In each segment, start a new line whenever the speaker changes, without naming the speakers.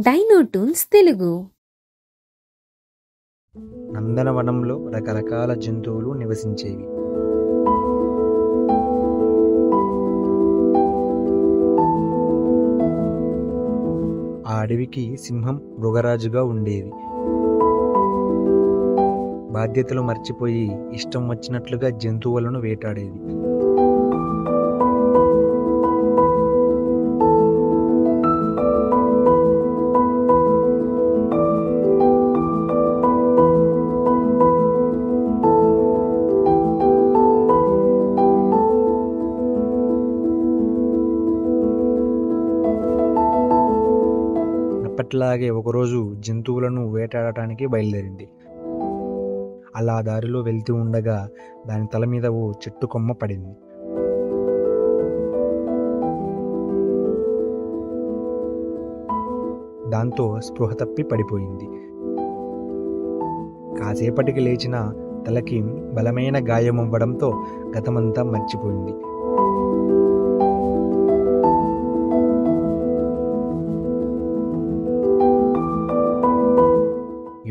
డైనోటూన్స్ తెలుగు.
నందనవనంలో రకరకాల జంతువులు నివసించేవి. ఆ అడవికి సింహం మృగరాజుగా ఉండేది. బాధ్యతలు మర్చిపోయి ఇష్టం వచ్చినట్లుగా జంతువులను వేటాడేది. అప్పట్లాగే ఒకరోజు జంతువులను వేటాడటానికి బయలుదేరింది. అలా దారిలో వెళ్తూ ఉండగా దాని తల మీద ఓ చెట్టు కొమ్మ పడింది. దాంతో స్పృహ తప్పి పడిపోయింది. కాసేపటికి లేచిన తలకి బలమైన గాయమవ్వడంతో గతమంతా మర్చిపోయింది.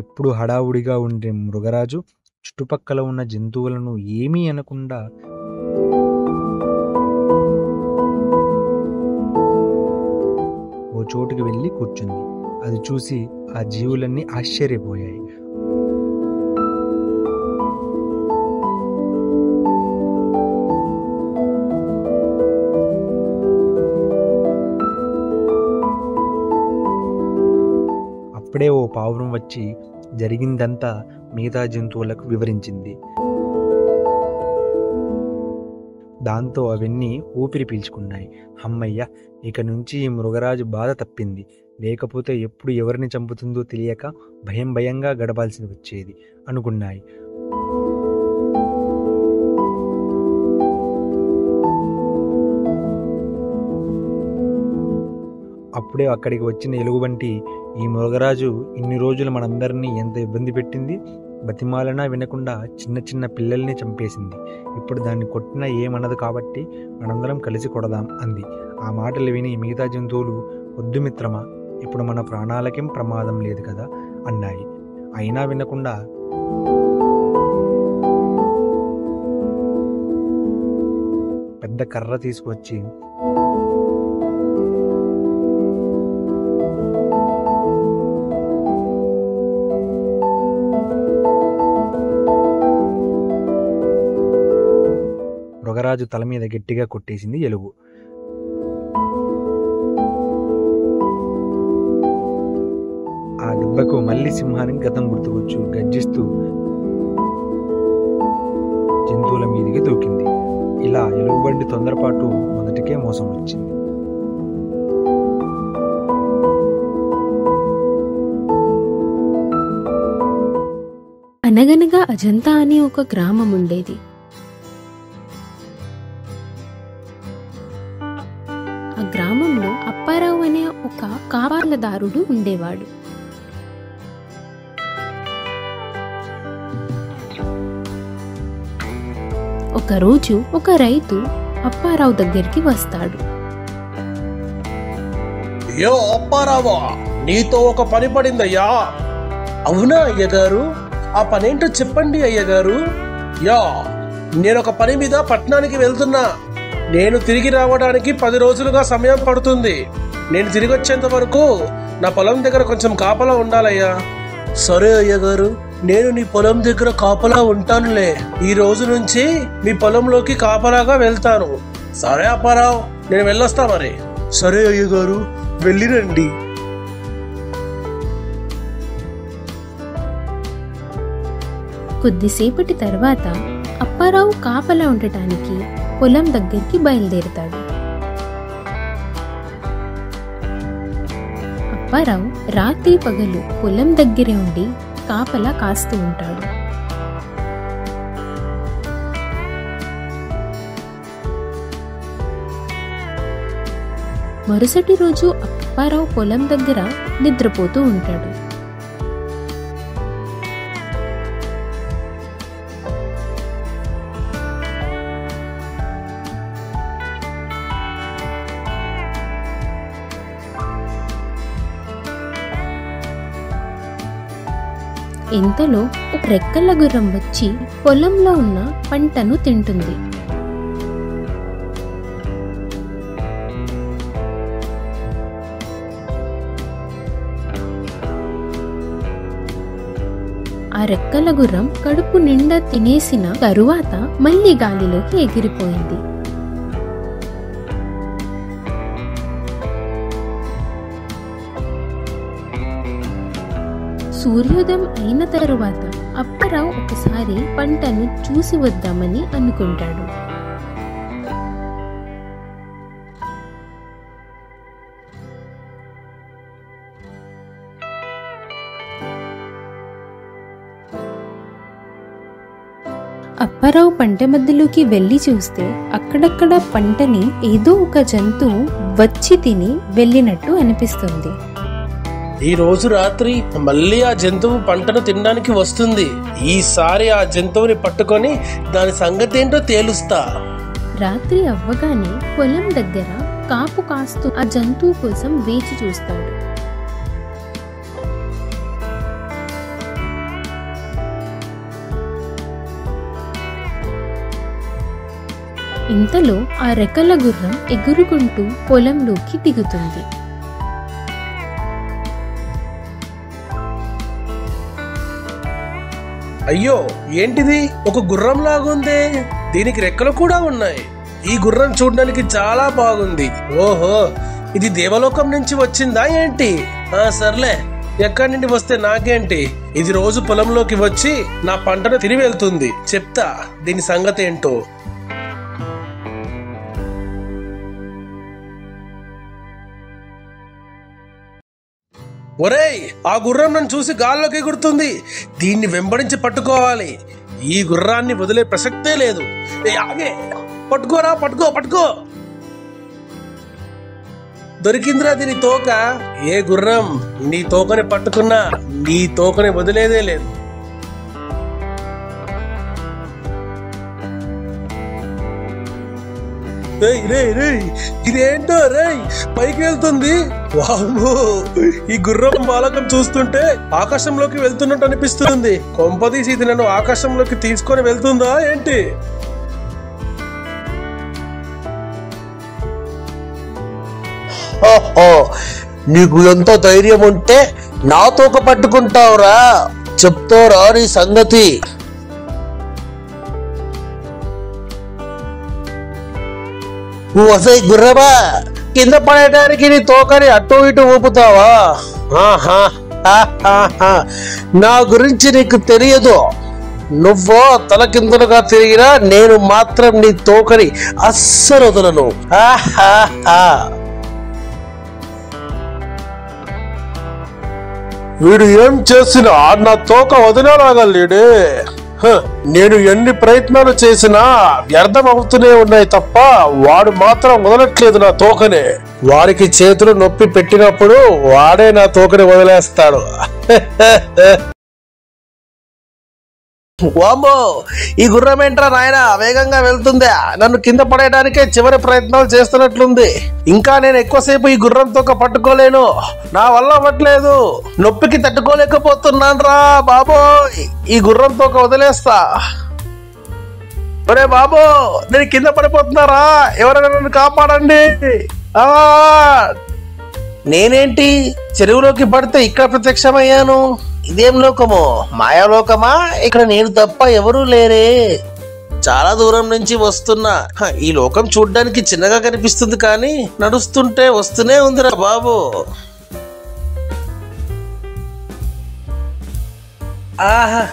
ఎప్పుడు హడావుడిగా ఉండే మృగరాజు చుట్టుపక్కల ఉన్న జంతువులను ఏమీ అనకుండా ఓ చోటుకి వెళ్ళి కూర్చుంది. అది చూసి ఆ జీవులన్నీ ఆశ్చర్యపోయాయి. అప్పుడే ఓ పావురం వచ్చి జరిగిందంతా మిగతా జంతువులకు వివరించింది. దాంతో అవన్నీ ఊపిరి పీల్చుకున్నాయి. అమ్మయ్య, ఇక నుంచి ఈ మృగరాజు బాధ తప్పింది. లేకపోతే ఎప్పుడు ఎవరిని చంపుతుందో తెలియక భయంగా గడపాల్సి వచ్చేది అనుకున్నాయి. అప్పుడే అక్కడికి వచ్చిన ఎలుగుబంటి, ఈ మృగరాజు ఇన్ని రోజులు మనందరినీ ఎంత ఇబ్బంది పెట్టింది, బతిమాలనా వినకుండా చిన్న పిల్లల్ని చంపేసింది. ఇప్పుడు దాన్ని కొట్టినా ఏమనదు కాబట్టి మనందరం కలిసి కొడదాం అంది. ఆ మాటలు విని మిగతా జంతువులు, వద్దు మిత్రమా, ఇప్పుడు మన ప్రాణాలకేం ప్రమాదం లేదు కదా అన్నాయి. అయినా వినకుండా పెద్ద కర్ర తీసుకొచ్చి మృగరాజు తల మీద గట్టిగా కొట్టేసింది ఎలుగు. ఆ దెబ్బకు మళ్ళీ సింహానికి గతం గుర్తుకొచ్చు గర్జిస్తూ జంతువుల మీదికి దూకింది. ఇలా ఎలుగుబంటి తొందరపాటు మొదటికే మోసం వచ్చింది.
అనగనగా అజంతా అని ఒక గ్రామం ఉండేది. ఆ గ్రామంలో అప్పారావు అనే ఒక కాపలాదారుడు ఉండేవాడు. ఒకరోజు ఒక రైతు అప్పారావు దగ్గరికి వస్తాడు.
యో అప్పారావా, నీతో ఒక పని పడిందయ్యా. అవునా అయ్యగారు, ఆ పనేంటో చెప్పండి అయ్యగారు. యా, నేనొక పని మీద పట్టణానికి వెళ్తున్నా. నేను తిరిగి రావడానికి 10 రోజులుగా సమయం పడుతుంది. నేను తిరిగి వచ్చేంత వరకు నా పొలం దగ్గర కొంచెం కాపలా ఉండాలయ్యా. సరే అయ్యగారు, నేను నీ పొలం దగ్గర కాపలా ఉంటానులే. ఈ రోజు నుంచి మీ పొలంలోకి కాపలాగా వెళ్తాను. సరే అప్పారావు, నేను వెళ్ళొస్తా మరి. సరే అయ్యగారు, వెళ్ళిరండి.
కొద్దిసేపటి తర్వాత అప్పారావు కాపలా ఉండటానికి పొలం దగ్గరికి బయలుదేరుతాడు. అప్పారావు రాత్రి పగలు పొలం దగ్గరే ఉండి కాపలా కాస్తూ ఉంటాడు. మరుసటి రోజు అప్పారావు పొలం దగ్గర నిద్రపోతూ ఉంటాడు. ఇంతలో ఒక రెక్కల గుర్రం వచ్చి పొలంలో ఉన్న పంటను తింటుంది. ఆ రెక్కల గుర్రం కడుపు నిండా తినేసిన తరువాత మళ్ళీ గాలిలోకి ఎగిరిపోయింది. సూర్యోదయం అయిన తరువాత అప్పారావు ఒకసారి పంటను చూసి వద్దామని అనుకుంటాడు. అప్పారావు పంట మధ్యలోకి వెళ్లి చూస్తే అక్కడక్కడ పంటని ఏదో ఒక జంతువు వచ్చి తిని వెళ్ళినట్టు అనిపిస్తుంది.
ఈ రోజు రాత్రి మళ్ళీ ఆ జంతువు పంటను తినడానికి వస్తుంది. ఈసారి ఆ జంతువుని పట్టుకొని దాని సంగతి ఏంటో తేలుస్తా.
రాత్రి అవ్వగానే పొలం దగ్గర కాపు కాస్తూ ఆ జంతువు కోసం వేచి చూస్తాడు. ఇంతలో ఆ రెక్కల గుర్రం ఎగురుకుంటూ పొలంలోకి దిగుతుంది.
అయ్యో, ఏంటిది? ఒక గుర్రం లాగుందే. దీనికి రెక్కలు కూడా ఉన్నాయి. ఈ గుర్రం చూడడానికి చాలా బాగుంది. ఓహో, ఇది దేవలోకం నుంచి వచ్చిందా ఏంటి? సర్లే, ఎక్కడి నుండి వస్తే నాకేంటి? ఇది రోజు పొలంలోకి వచ్చి నా పంటను తిని వెళ్తుంది. చెప్తా దీని సంగతి ఏంటో. ఒరేయ్, ఆ గుర్రం నన్ను చూసి గాల్లోకి ఎగురుతుంది. దీన్ని వెంబడించి పట్టుకోవాలి. ఈ గుర్రాన్ని వదిలే ప్రసక్తే లేదు. ఆగే, పట్టుకోరా, పట్టుకో. దొరికిందిరా దీని తోక. ఏ గుర్రం నీ తోకని పట్టుకున్నా నీ తోకని వదిలేదే లేదు. ఇదేంటో రేయ్, పైకి వెళ్తుంది. వామ్మో, ఈ గుర్రం బాలకం చూస్తుంటే ఆకాశంలోకి వెళ్తున్నట్టు అనిపిస్తుంది. కొంపదీసి ఇది నన్ను ఆకాశంలోకి తీసుకొని వెళ్తుందా ఏంటి? నీకు ఎంత ధైర్యం ఉంటే నా తోక పట్టుకుంటావురా? చెప్తారా నీ సంగతి? వసై గుర్రమా, కింద పడేయడానికి నీ తోకని అటు ఇటు ఊపుతావా? నా గురించి నీకు తెలియదు. నువ్వు తల కిందలుగా తిరిగినా నేను మాత్రం నీ తోకని అస్సలు వదలను. వీడు ఏం చేసినా నా తోక వదిలేలాగలేడే. నేను ఎన్ని ప్రయత్నాలు చేసినా వ్యర్థం అవుతూనే ఉన్నాయి తప్ప వాడు మాత్రం వదలట్లేదు నా తోకనే. వారికి చేతులు నొప్పి పెట్టినప్పుడు వాడే నా తోకని వదిలేస్తాడు. వామ్మో, ఈ గుర్రం ఏంట్రా నాయనా వేగంగా వెళ్తుందా? నన్ను కింద పడేయడానికే చివరి ప్రయత్నాలు చేస్తున్నట్లుంది. ఇంకా నేను ఎక్కువసేపు ఈ గుర్రం తోక పట్టుకోలేను. నా వల్ల అవ్వట్లేదు. నొప్పికి తట్టుకోలేకపోతున్నాను రా బాబో. ఈ గుర్రం తోక వదిలేస్తా. ఒరే బాబో, నేను కింద పడిపోతున్నారా? ఎవరైనా నన్ను కాపాడండి. నేనేంటి చెరువులోకి పడితే ఇక్కడ ప్రత్యక్షమయ్యాను? ఇదేం లోకమో, మాయాలోకమా? ఇక్కడ నేను తప్ప ఎవరూ లేరే. చాలా దూరం నుంచి వస్తున్నా. ఈ లోకం చూడ్డానికి చిన్నగా కనిపిస్తుంది కానీ నడుస్తుంటే వస్తూనే ఉందిరా బాబు. ఆహా,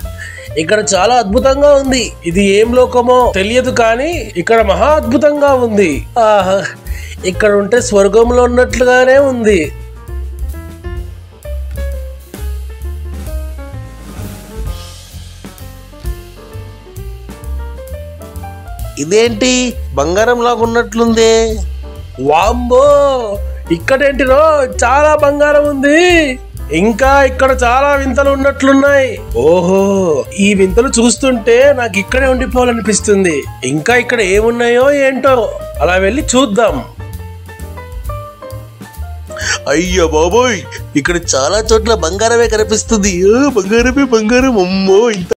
ఇక్కడ చాలా అద్భుతంగా ఉంది. ఇది ఏం లోకమో తెలియదు కానీ ఇక్కడ మహా అద్భుతంగా ఉంది. ఆహా, ఇక్కడ ఉంటే స్వర్గంలో ఉన్నట్లుగానే ఉంది. ఇదేంటి బంగారం లాగా ఉన్నట్లుంది? వామ్మో, ఇక్కడేంటిరో చాలా బంగారం ఉంది. ఇంకా ఇక్కడ చాలా వింతలు ఉన్నట్లున్నాయి. ఓహో, ఈ వింతలు చూస్తుంటే నాకు ఇక్కడే ఉండిపోవాలనిపిస్తుంది. ఇంకా ఇక్కడ ఏమున్నాయో ఏంటో, అలా వెళ్ళి చూద్దాం. అయ్యో బాబోయ్,
ఇక్కడ చాలా చోట్ల బంగారమే కనిపిస్తుంది. బంగారమే బంగారం, అమ్మో ఇంత